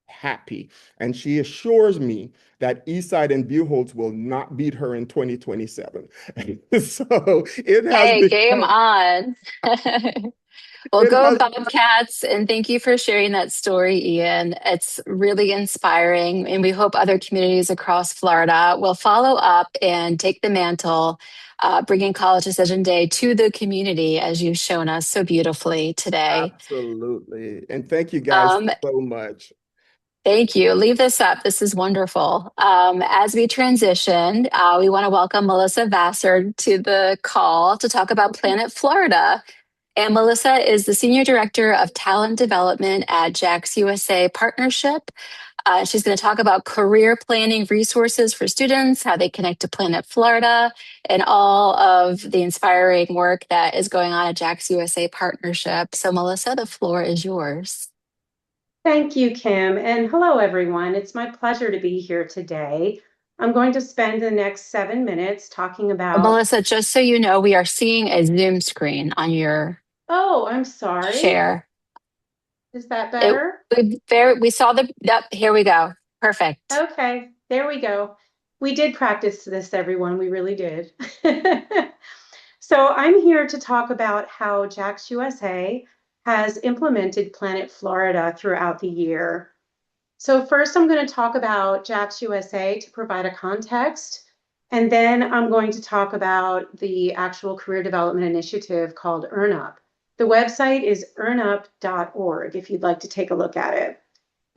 happy. And she assures me that Eastside and Buchholz will not beat her in 2027. So it has Hey, game become, on. Well, it go has, Bobcats, and thank you for sharing that story, Ian. It's really inspiring, and we hope other communities across Florida will follow up and take the mantle, bringing College Decision Day to the community, as you've shown us so beautifully today. absolutely. And thank you guys Um, so much. Thank you. Leave this up. This is wonderful. As we transition, we want to welcome Melissa Vassar to the call to talk about Planet Florida. And Melissa is the Senior Director of Talent Development at Jax USA Partnership. She's going to talk about career planning resources for students, how they connect to Planet Florida, and all of the inspiring work that is going on at Jax USA Partnership. So, Melissa, the floor is yours. Thank you, Kim, and hello, everyone. It's my pleasure to be here today. I'm going to spend the next 7 minutes talking about... Melissa, just so you know, we are seeing a Zoom screen on your Oh, I'm sorry. share. Is that better? We saw yep, here we go. Perfect. Okay, there we go. We did practice this, everyone. We really did. So I'm here to talk about how Jax USA has implemented Planet Florida throughout the year. So first, I'm going to talk about Jax USA to provide a context, and then I'm going to talk about the actual career development initiative called EarnUp. The website is earnup.org if you'd like to take a look at it.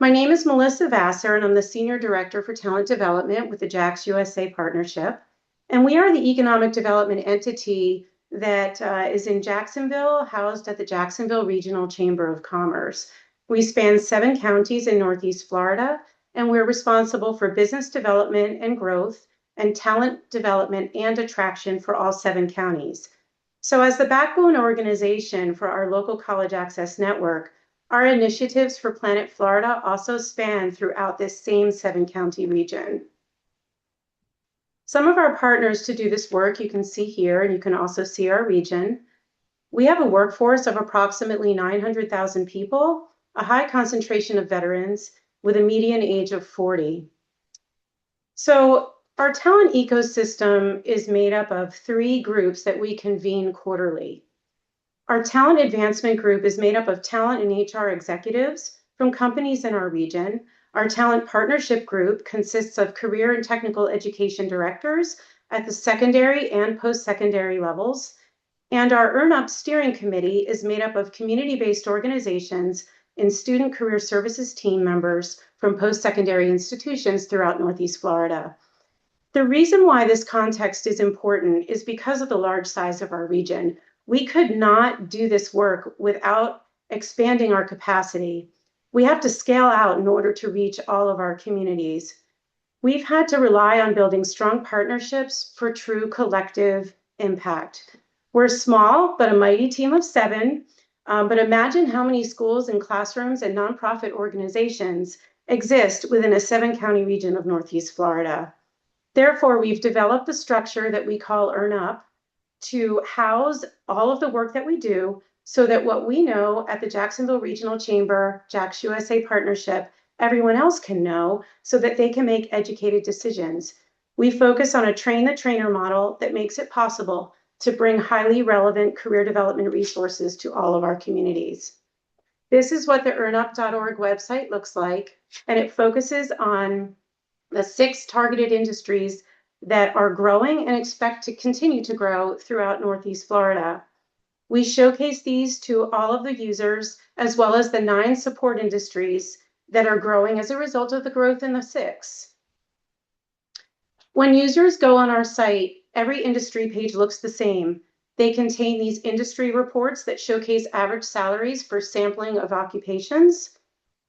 My name is Melissa Vassar, and I'm the Senior Director for Talent Development with the Jax USA Partnership. And we are the economic development entity that is in Jacksonville, housed at the Jacksonville Regional Chamber of Commerce. We span 7 counties in Northeast Florida, and we're responsible for business development and growth and talent development and attraction for all 7 counties. So as the backbone organization for our local college access network, our initiatives for Planet Florida also span throughout this same 7-county region. Some of our partners to do this work you can see here, and you can also see our region. We have a workforce of approximately 900,000 people, a high concentration of veterans with a median age of 40. So our talent ecosystem is made up of 3 groups that we convene quarterly. Our talent advancement group is made up of talent and HR executives from companies in our region. Our talent partnership group consists of career and technical education directors at the secondary and post-secondary levels. And our EarnUp steering committee is made up of community-based organizations and student career services team members from post-secondary institutions throughout Northeast Florida. The reason why this context is important is because of the large size of our region. We could not do this work without expanding our capacity. We have to scale out in order to reach all of our communities. We've had to rely on building strong partnerships for true collective impact. We're small, but a mighty team of 7. But imagine how many schools and classrooms and nonprofit organizations exist within a 7-county region of Northeast Florida. Therefore, we've developed the structure that we call EarnUp to house all of the work that we do so that what we know at the Jacksonville Regional Chamber, Jax USA Partnership, everyone else can know so that they can make educated decisions. We focus on a train-the-trainer model that makes it possible to bring highly relevant career development resources to all of our communities. This is what the earnup.org website looks like, and it focuses on the 6 targeted industries that are growing and expect to continue to grow throughout Northeast Florida. We showcase these to all of the users, as well as the 9 support industries that are growing as a result of the growth in the 6. When users go on our site, every industry page looks the same. They contain these industry reports that showcase average salaries for sampling of occupations.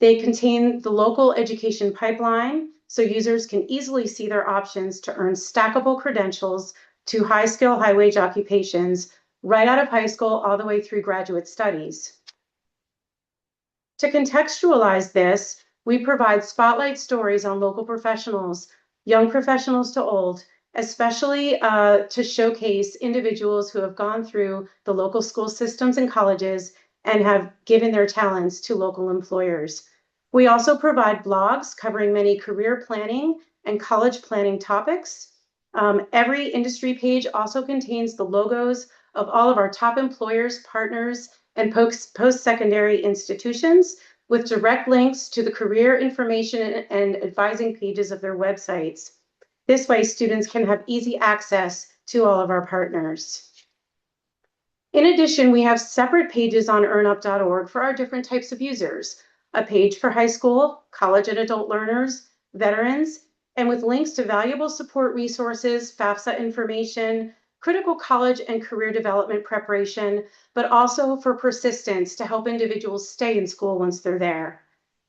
They contain the local education pipeline, so users can easily see their options to earn stackable credentials to high-skill, high-wage occupations right out of high school all the way through graduate studies. To contextualize this, we provide spotlight stories on local professionals, young professionals to old, especially to showcase individuals who have gone through the local school systems and colleges and have given their talents to local employers. We also provide blogs covering many career planning and college planning topics. Every industry page also contains the logos of all of our top employers, partners, and post-secondary institutions with direct links to the career information and advising pages of their websites. This way, students can have easy access to all of our partners. In addition, we have separate pages on earnup.org for our different types of users, a page for high school, college and adult learners, veterans, and with links to valuable support resources, FAFSA information, critical college and career development preparation, but also for persistence to help individuals stay in school once they're there.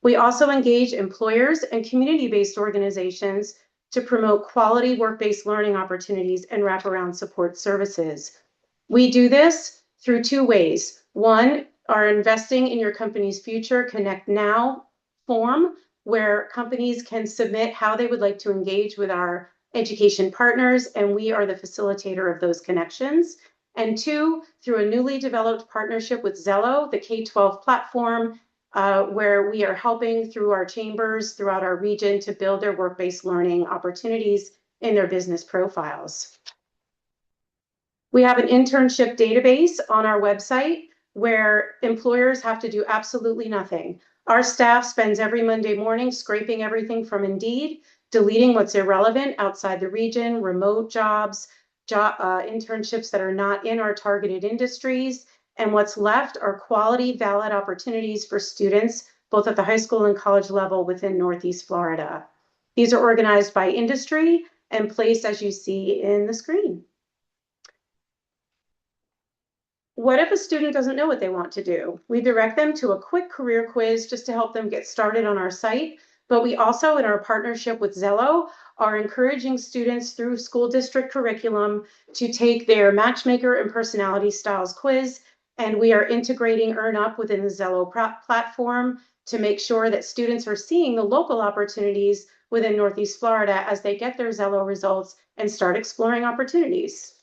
We also engage employers and community-based organizations to promote quality work-based learning opportunities and wraparound support services. We do this through two ways. One, our Investing in Your Company's Future Connect Now form, where companies can submit how they would like to engage with our education partners, and we are the facilitator of those connections. And two, through a newly developed partnership with Zello, the K-12 platform, where we are helping through our chambers throughout our region to build their work-based learning opportunities in their business profiles. We have an internship database on our website where employers have to do absolutely nothing. Our staff spends every Monday morning scraping everything from Indeed, deleting what's irrelevant outside the region, remote jobs, internships that are not in our targeted industries, and what's left are quality, valid opportunities for students, both at the high school and college level within Northeast Florida. These are organized by industry and placed as you see in the screen. What if a student doesn't know what they want to do? We direct them to a quick career quiz just to help them get started on our site. But we also, in our partnership with Zello, are encouraging students through school district curriculum to take their matchmaker and personality styles quiz. And we are integrating EarnUp within the Zello platform to make sure that students are seeing the local opportunities within Northeast Florida as they get their Zello results and start exploring opportunities.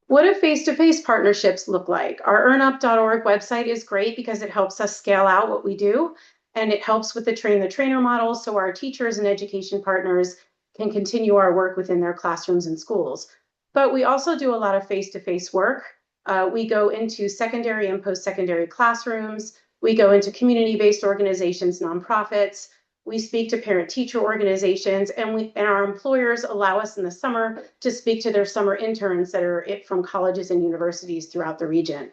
What do face-to-face partnerships look like? Our earnup.org website is great because it helps us scale out what we do, and it helps with the train-the-trainer model so our teachers and education partners can continue our work within their classrooms and schools. But we also do a lot of face-to-face work. We go into secondary and post-secondary classrooms. We go into community-based organizations, nonprofits. We speak to parent-teacher organizations, and our employers allow us in the summer to speak to their summer interns that are from colleges and universities throughout the region.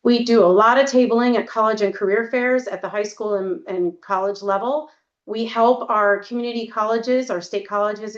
We do a lot of tabling at college and career fairs at the high school and college level. We help our community colleges, our state colleges,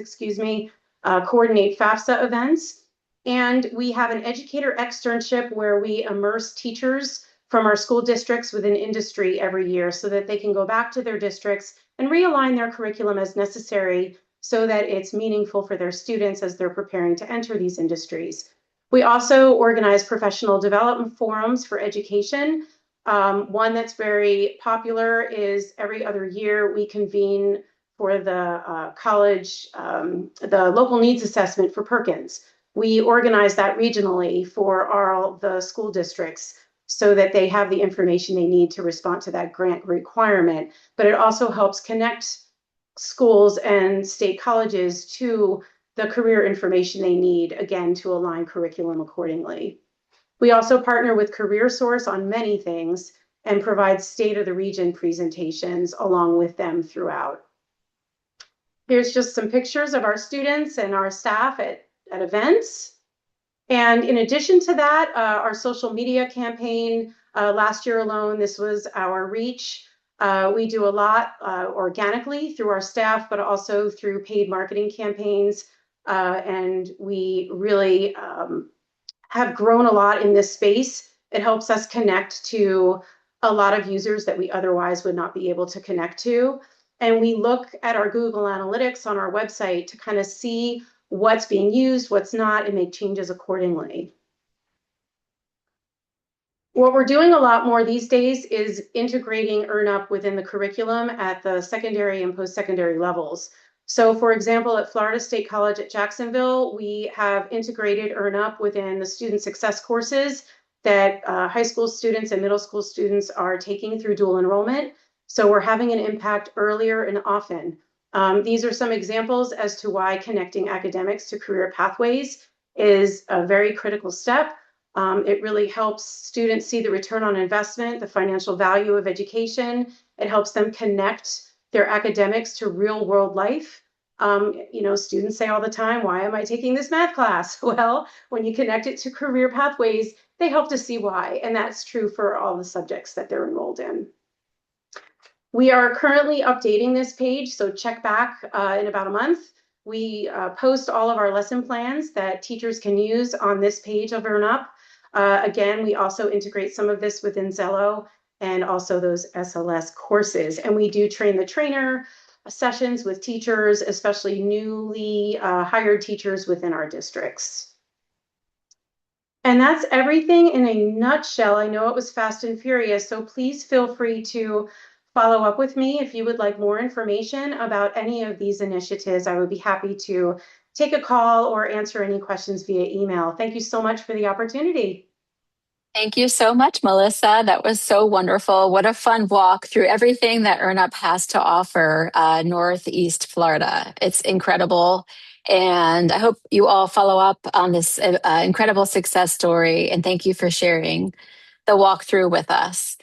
coordinate FAFSA events. And we have an educator externship where we immerse teachers from our school districts within industry every year so that they can go back to their districts and realign their curriculum as necessary so that it's meaningful for their students as they're preparing to enter these industries. We also organize professional development forums for education. One that's very popular is every other year we convene for the college, the local needs assessment for Perkins. We organize that regionally for all the school districts so that they have the information they need to respond to that grant requirement. But it also helps connect schools and state colleges to the career information they need, again, to align curriculum accordingly. We also partner with CareerSource on many things and provide state of the region presentations along with them throughout. Here's just some pictures of our students and our staff at events. And in addition to that, our social media campaign, last year alone, this was our reach. We do a lot organically through our staff, but also through paid marketing campaigns. and we really have grown a lot in this space. It helps us connect to a lot of users that we otherwise would not be able to connect to. And we look at our Google Analytics on our website to kind of see what's being used, what's not, and make changes accordingly. What we're doing a lot more these days is integrating EarnUp within the curriculum at the secondary and post-secondary levels. So for example, at Florida State College at Jacksonville, we have integrated EarnUp within the student success courses that high school students and middle school students are taking through dual enrollment. So we're having an impact earlier and often. These are some examples as to why connecting academics to career pathways is a very critical step. It really helps students see the return on investment, the financial value of education. It helps them connect their academics to real world life. Students say all the time, why am I taking this math class? Well, when you connect it to career pathways, they help to see why. And that's true for all the subjects that they're enrolled in. We are currently updating this page, so check back in about a month. We post all of our lesson plans that teachers can use on this page of EarnUp. Again, we also integrate some of this within Zello and also those SLS courses. And we do train the trainer sessions with teachers, especially newly hired teachers within our districts. And that's everything in a nutshell. I know it was fast and furious, so please feel free to follow up with me if you would like more information about any of these initiatives. I would be happy to take a call or answer any questions via email. Thank you so much for the opportunity. Thank you so much, Melissa. That was so wonderful. What a fun walk through everything that EarnUp has to offer Northeast Florida. It's incredible. And I hope you all follow up on this incredible success story. And thank you for sharing the walkthrough with us.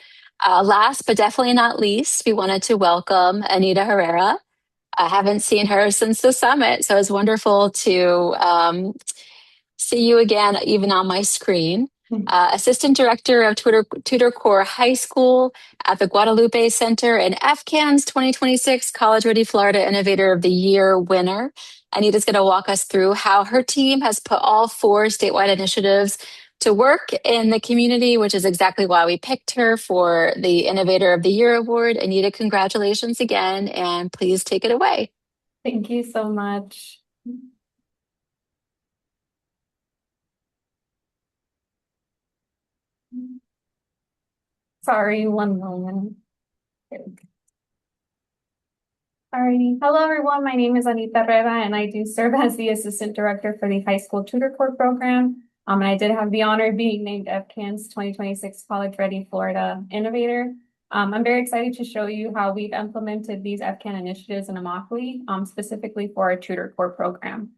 Last but definitely not least, we wanted to welcome Anita Herrera. I haven't seen her since the summit, so it's wonderful to see you again, even on my screen. Assistant Director of Tutor Corps High School at the Guadalupe Center and FCAN'S 2026 College Ready Florida Innovator of the Year winner. Anita's going to walk us through how her team has put all 4 statewide initiatives to work in the community, which is exactly why we picked her for the Innovator of the Year award. Anita, congratulations again, and please take it away. Thank you so much. Sorry, one moment. Alrighty. Hello, everyone. My name is Anita Herrera, and I do serve as the Assistant Director for the High School Tutor Corps program. And I did have the honor of being named FCAN'S 2026 College Ready Florida Innovator. I'm very excited to show you how we've implemented these FCAN initiatives in Immokalee, specifically for our Tutor Corps program.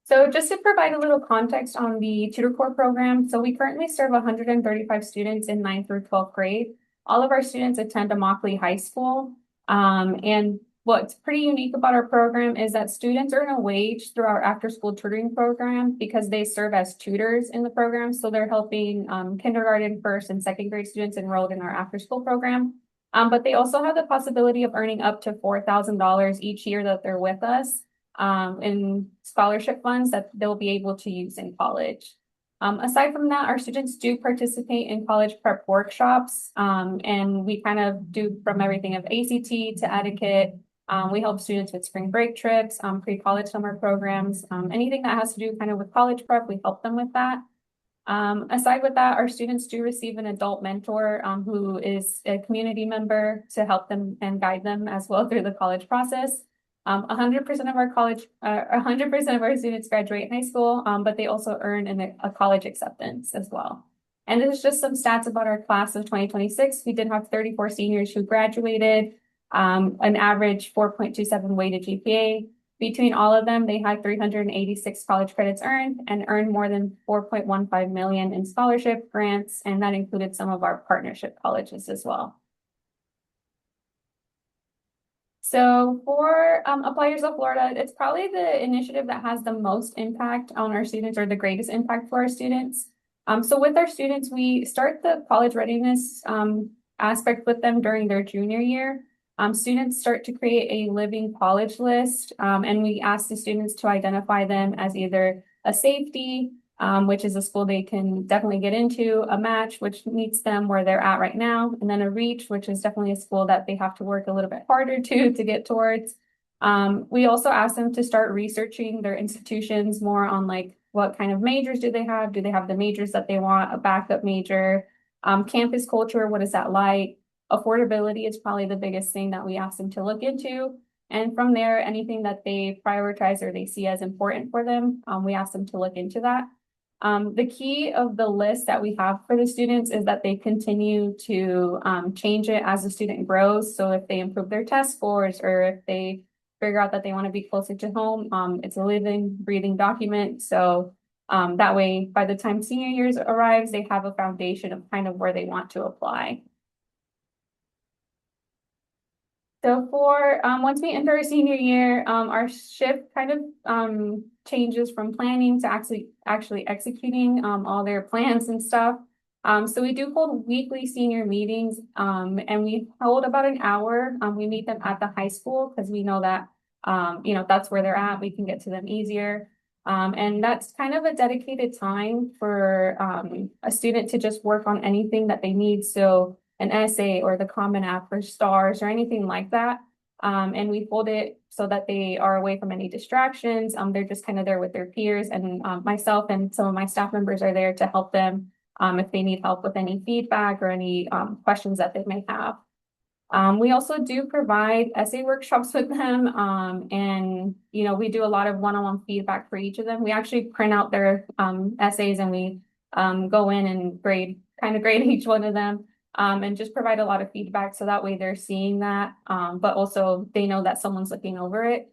So just to provide a little context on the Tutor Corps program, so we currently serve 135 students in 9th through 12th grade. All of our students attend Immokalee High School. And what's pretty unique about our program is that students earn a wage through our after-school tutoring program because they serve as tutors in the program. So they're helping kindergarten, 1st, and 2nd grade students enrolled in our after-school program. But they also have the possibility of earning up to $4,000 each year that they're with us in scholarship funds that they'll be able to use in college. Aside from that, our students do participate in college prep workshops, and we kind of do from everything of ACT to etiquette. We help students with spring break trips, pre-college summer programs, anything that has to do kind of with college prep, we help them with that. Aside with that, our students do receive an adult mentor who is a community member to help them and guide them as well through the college process. 100% of our 100% of our students graduate high school, but they also earn a college acceptance as well. And this is just some stats about our class of 2026. We did have 34 seniors who graduated, an average 4.27 weighted GPA. Between all of them, they had 386 college credits earned and earned more than 4.15 million in scholarship grants, and that included some of our partnership colleges as well. So for Apply Yourself Florida, it's probably the initiative that has the most impact on our students or the greatest impact for our students. So with our students, we start the college readiness aspect with them during their junior year. Students start to create a living college list, and we ask the students to identify them as either a safety, which is a school they can definitely get into, a match, which meets them where they're at right now, and then a reach, which is definitely a school that they have to work a little bit harder to get towards. We also ask them to start researching their institutions more on like what kind of majors do they have? Do they have the majors that they want, a backup major? Campus culture, what is that like? Affordability is probably the biggest thing that we ask them to look into. And from there, anything that they prioritize or they see as important for them, we ask them to look into that. The key of the list that we have for the students is that they continue to change it as the student grows. So if they improve their test scores or if they figure out that they want to be closer to home, it's a living, breathing document. So that way, by the time senior years arrives, they have a foundation of kind of where they want to apply. So for once we enter our senior year, our shift kind of changes from planning to actually executing all their plans and stuff. So we do hold weekly senior meetings, and we hold about an hour. We meet them at the high school because we know that that's where they're at. We can get to them easier. And that's kind of a dedicated time for a student to just work on anything that they need. So an essay or the Common App for stars or anything like that. And we hold it so that they are away from any distractions. They're just kind of there with their peers, and myself and some of my staff members are there to help them if they need help with any feedback or any questions that they may have. We also do provide essay workshops with them, and we do a lot of one-on-one feedback for each of them. We actually print out their essays, and we go in and grade each one of them. And just provide a lot of feedback so that way they're seeing that, but also they know that someone's looking over it.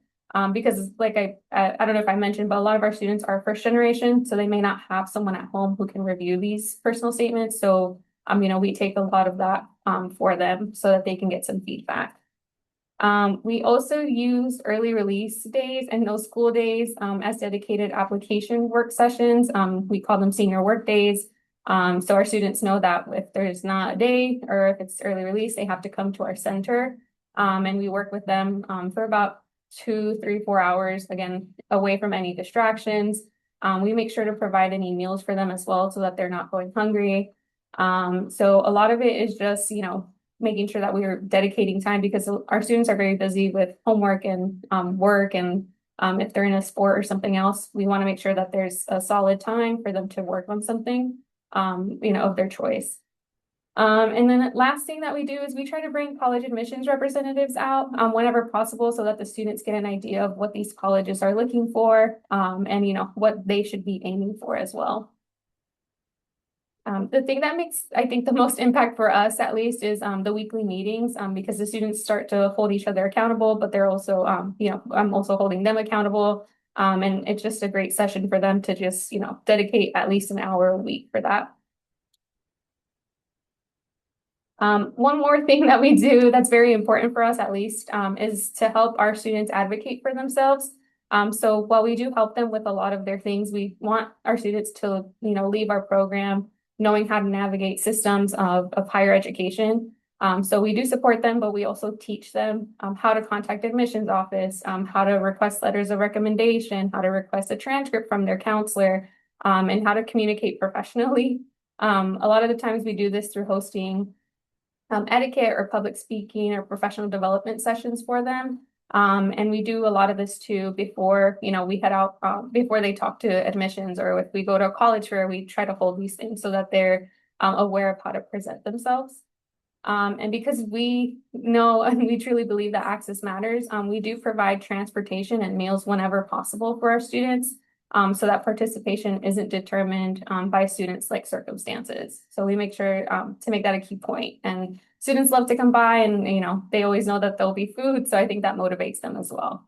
Because like I don't know if I mentioned, but a lot of our students are first generation, so they may not have someone at home who can review these personal statements. So, we take a lot of that for them so that they can get some feedback. We also use early release days and no school days as dedicated application work sessions. We call them senior work days. So our students know that if there's not a day or if it's early release, they have to come to our center. And we work with them for about 2, 3, 4 hours, again, away from any distractions. We make sure to provide any meals for them as well so that they're not going hungry. So a lot of it is just, making sure that we are dedicating time because our students are very busy with homework and work. And if they're in a sport or something else, we want to make sure that there's a solid time for them to work on something, of their choice. And then the last thing that we do is we try to bring college admissions representatives out whenever possible so that the students get an idea of what these colleges are looking for, and what they should be aiming for as well. The thing that makes, I think, the most impact for us, at least, is the weekly meetings, because the students start to hold each other accountable, but they're also, I'm also holding them accountable. And it's just a great session for them to just, dedicate at least an hour a week for that. One more thing that we do that's very important for us, at least, is to help our students advocate for themselves. So while we do help them with a lot of their things, we want our students to, leave our program knowing how to navigate systems of higher education. So we do support them, but we also teach them how to contact admissions office, how to request letters of recommendation, how to request a transcript from their counselor, and how to communicate professionally. A lot of the times we do this through hosting etiquette or public speaking or professional development sessions for them. And we do a lot of this too before, we head out, before they talk to admissions, or if we go to a college fair, we try to hold these things so that they're aware of how to present themselves. And because we know and we truly believe that access matters, we do provide transportation and meals whenever possible for our students. So that participation isn't determined by students' like circumstances. So we make sure to make that a key point. And students love to come by, and they always know that there'll be food. So I think that motivates them as well.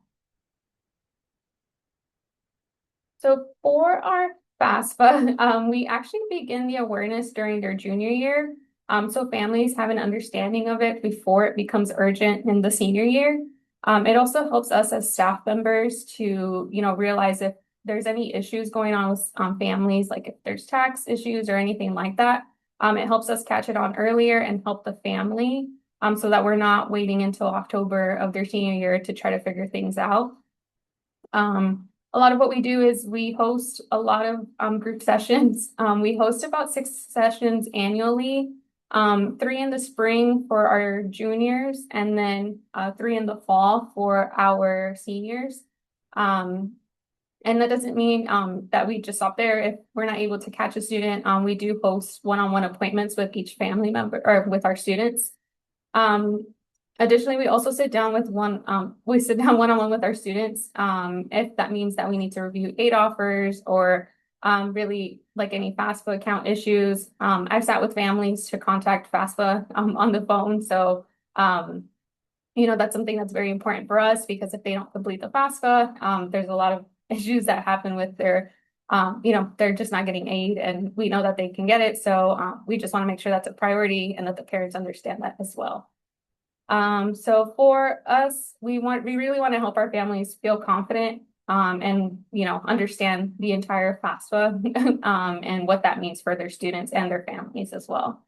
So for our FAFSA, we actually begin the awareness during their junior year. So families have an understanding of it before it becomes urgent in the senior year. It also helps us as staff members to, realize if there's any issues going on with families, like if there's tax issues or anything like that. It helps us catch it on earlier and help the family so that we're not waiting until October of their senior year to try to figure things out. A lot of what we do is we host a lot of group sessions. We host about 6 sessions annually, 3 in the spring for our juniors, and then 3 in the fall for our seniors. And that doesn't mean that we just stop there. If we're not able to catch a student, we do host one-on-one appointments with each family member or with our students. Additionally, we also sit down one-on-one with our students if that means that we need to review aid offers or really like any FAFSA account issues. I've sat with families to contact FAFSA on the phone. So, that's something that's very important for us because if they don't complete the FAFSA, there's a lot of issues that happen with their, they're just not getting aid, and we know that they can get it. So we just want to make sure that's a priority and that the parents understand that as well. So for us, we really want to help our families feel confident and understand the entire FAFSA and what that means for their students and their families as well.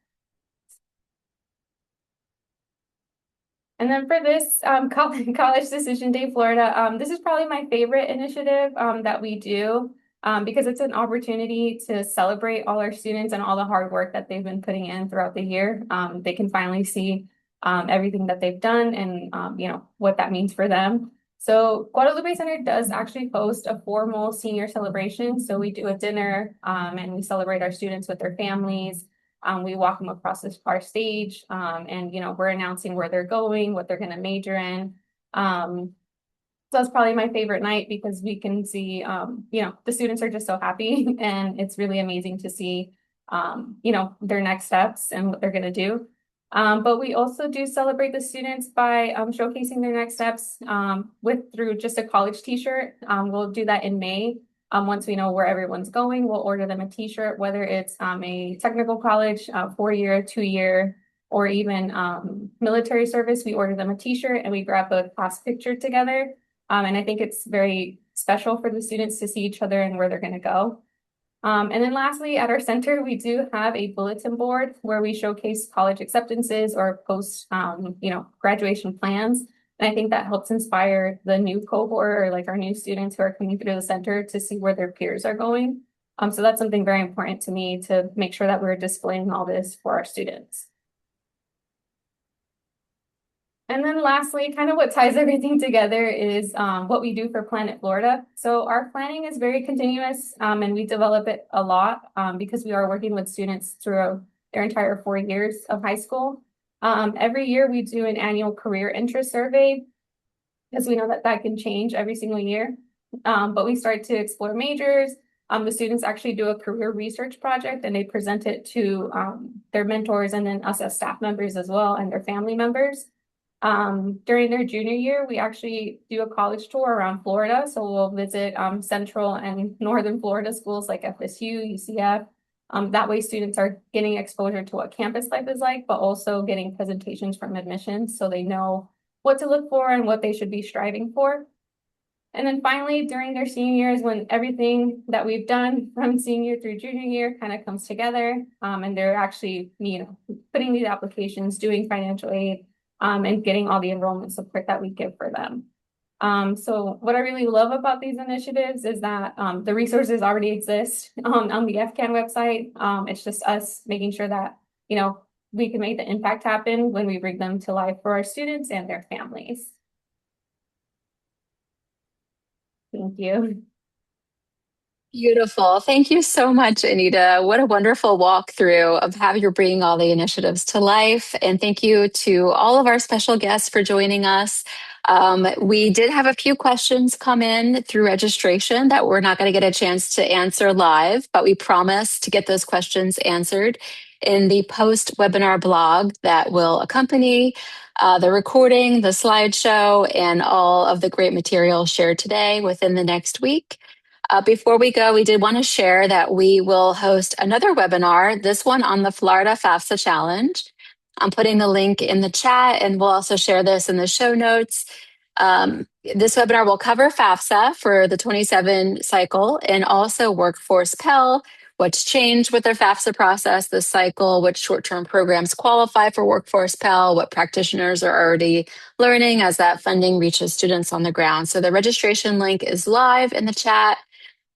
And then for this College Decision Day Florida, this is probably my favorite initiative that we do because it's an opportunity to celebrate all our students and all the hard work that they've been putting in throughout the year. They can finally see everything that they've done and what that means for them. So Guadalupe Center does actually host a formal senior celebration. So we do a dinner and we celebrate our students with their families. We walk them across our stage and we're announcing where they're going, what they're going to major in. So that's probably my favorite night because we can see, the students are just so happy and it's really amazing to see, their next steps and what they're going to do. But we also do celebrate the students by showcasing their next steps through just a college t-shirt. We'll do that in May. Once we know where everyone's going, we'll order them a t-shirt, whether it's a technical college, 4-year, 2-year, or even military service. We order them a t-shirt and we grab a class picture together. And I think it's very special for the students to see each other and where they're going to go. And then lastly, at our center, we do have a bulletin board where we showcase college acceptances or post, graduation plans. And I think that helps inspire the new cohort or like our new students who are coming through the center to see where their peers are going. So that's something very important to me to make sure that we're displaying all this for our students. And then lastly, kind of what ties everything together is what we do for Planet Florida. So our planning is very continuous and we develop it a lot because we are working with students through their entire 4 years of high school. Every year we do an annual career interest survey because we know that that can change every single year. But we start to explore majors. The students actually do a career research project and they present it to their mentors and then us as staff members as well and their family members. During their junior year, we actually do a college tour around Florida. So we'll visit Central and Northern Florida schools like FSU, UCF. That way students are getting exposure to what campus life is like, but also getting presentations from admissions so they know what to look for and what they should be striving for. And then finally, during their senior years, when everything that we've done from senior through junior year kind of comes together, and they're actually, putting these applications, doing financial aid, and getting all the enrollment support that we give for them. So what I really love about these initiatives is that the resources already exist on the FCAN website. It's just us making sure that, we can make the impact happen when we bring them to life for our students and their families. Thank you. Beautiful. Thank you so much, Anita. What a wonderful walkthrough of how you're bringing all the initiatives to life. And thank you to all of our special guests for joining us. We did have a few questions come in through registration that we're not going to get a chance to answer live, but we promise to get those questions answered in the post-webinar blog that will accompany the recording, the slideshow, and all of the great material shared today within the next week. Before we go, we did want to share that we will host another webinar, this one on the Florida FAFSA Challenge. I'm putting the link in the chat and we'll also share this in the show notes. This webinar will cover FAFSA for the 27 cycle and also Workforce Pell, what's changed with their FAFSA process this cycle, which short-term programs qualify for Workforce Pell, what practitioners are already learning as that funding reaches students on the ground. So the registration link is live in the chat.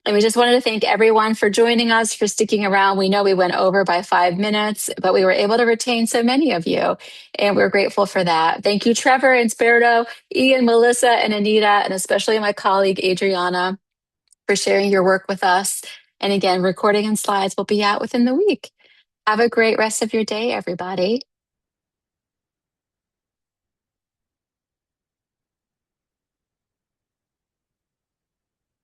And we just wanted to thank everyone for joining us, for sticking around. We know we went over by 5 minutes, but we were able to retain so many of you, and we're grateful for that. Thank you, Trevor and Spirito, Ian, Melissa, and Anita, and especially my colleague, Adriana, for sharing your work with us. And again, recording and slides will be out within the week. Have a great rest of your day, everybody.